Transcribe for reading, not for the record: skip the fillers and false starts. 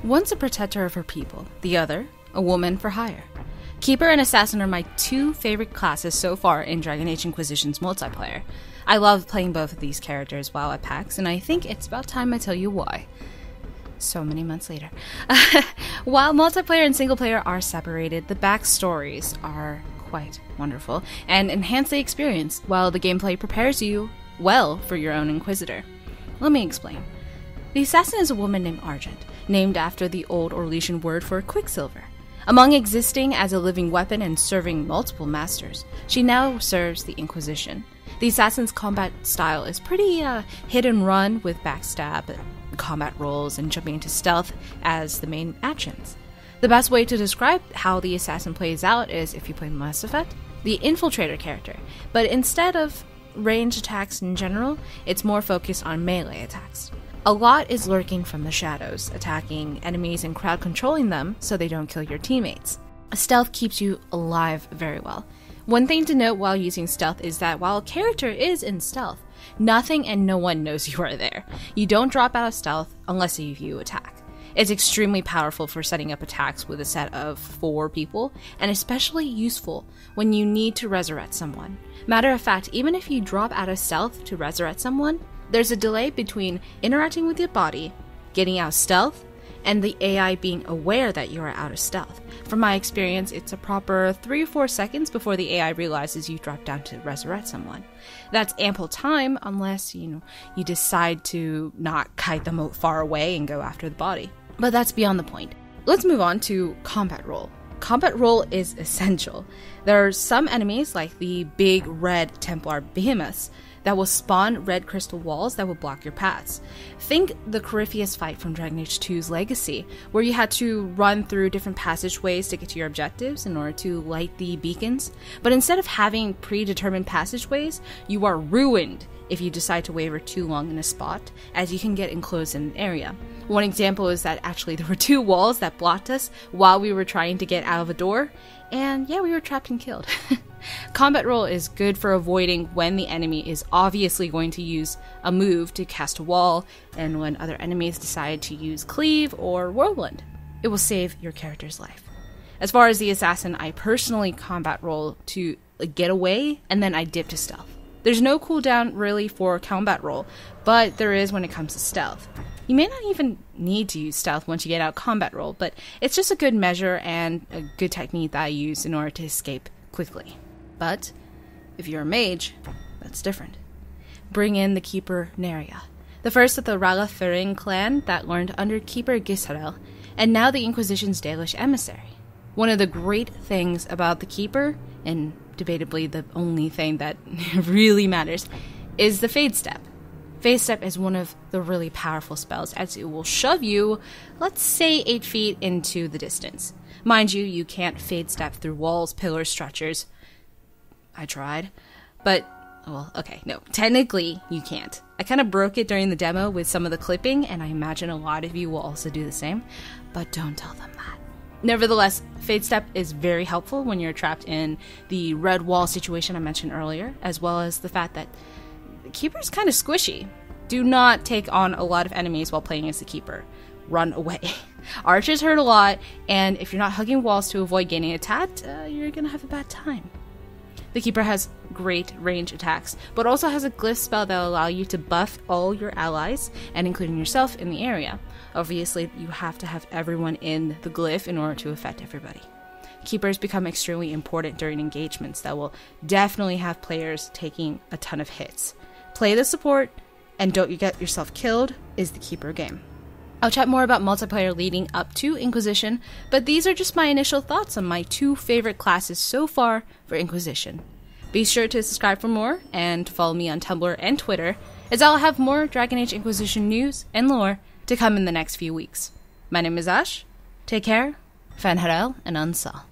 One's a protector of her people, the other, a woman for hire. Keeper and Assassin are my two favorite classes so far in Dragon Age Inquisition's multiplayer. I love playing both of these characters while at PAX, and I think it's about time I tell you why. So many months later. While multiplayer and single player are separated, the backstories are quite wonderful and enhance the experience, while the gameplay prepares you well for your own Inquisitor. Let me explain. The Assassin is a woman named Argent, named after the old Orlesian word for quicksilver. Among existing as a living weapon and serving multiple masters, she now serves the Inquisition. The Assassin's combat style is pretty hit and run, with backstab, combat rolls, and jumping into stealth as the main actions. The best way to describe how the Assassin plays out is if you play Mass Effect, the Infiltrator character, but instead of range attacks in general, it's more focused on melee attacks. A lot is lurking from the shadows, attacking enemies and crowd controlling them so they don't kill your teammates. Stealth keeps you alive very well. One thing to note while using stealth is that while a character is in stealth, nothing and no one knows you are there. You don't drop out of stealth unless you attack. It's extremely powerful for setting up attacks with a set of 4 people, and especially useful when you need to resurrect someone. Matter of fact, even if you drop out of stealth to resurrect someone, there's a delay between interacting with your body, getting out of stealth, and the AI being aware that you are out of stealth. From my experience, it's a proper 3 or 4 seconds before the AI realizes you dropped down to resurrect someone. That's ample time unless, you decide to not kite them far away and go after the body. But that's beyond the point. Let's move on to combat roll. Combat roll is essential. There are some enemies, like the big red Templar behemoths, that will spawn red crystal walls that will block your paths. Think the Corypheus fight from Dragon Age 2's Legacy, where you had to run through different passageways to get to your objectives in order to light the beacons. But instead of having predetermined passageways, you are ruined if you decide to waver too long in a spot, as you can get enclosed in an area. One example is that actually there were 2 walls that blocked us while we were trying to get out of a door, and yeah, we were trapped and killed. Combat roll is good for avoiding when the enemy is obviously going to use a move to cast a wall, and when other enemies decide to use cleave or whirlwind. It will save your character's life. As far as the Assassin, I personally combat roll to get away, and then I dip to stealth. There's no cooldown really for combat roll, but there is when it comes to stealth. You may not even need to use stealth once you get out combat roll, but it's just a good measure and a good technique that I use in order to escape quickly. But if you're a mage, that's different. Bring in the Keeper Neria, the first of the Ralafirin clan that learned under Keeper Gisarel, and now the Inquisition's Dalish emissary. One of the great things about the Keeper, and debatably the only thing that really matters, is the Fade Step. Fade Step is one of the really powerful spells, as it will shove you, let's say 8 feet into the distance. Mind you, you can't Fade Step through walls, pillars, structures. I tried, but, well, okay, no, technically you can't. I kind of broke it during the demo with some of the clipping, and I imagine a lot of you will also do the same, but don't tell them that. Nevertheless, Fade Step is very helpful when you're trapped in the red wall situation I mentioned earlier, as well as the fact that the Keeper is kind of squishy. Do not take on a lot of enemies while playing as the Keeper. Run away. Archers hurt a lot, and if you're not hugging walls to avoid getting attacked, you're gonna have a bad time. The Keeper has great range attacks, but also has a glyph spell that will allow you to buff all your allies, and including yourself, in the area. Obviously, you have to have everyone in the glyph in order to affect everybody. Keepers become extremely important during engagements that will definitely have players taking a ton of hits. Play the support, and don't you get yourself killed, is the Keeper game. I'll chat more about multiplayer leading up to Inquisition, but these are just my initial thoughts on my 2 favorite classes so far for Inquisition. Be sure to subscribe for more, and to follow me on Tumblr and Twitter, as I'll have more Dragon Age Inquisition news and lore to come in the next few weeks. My name is Ash. Take care, Fan Harel, and Ansal.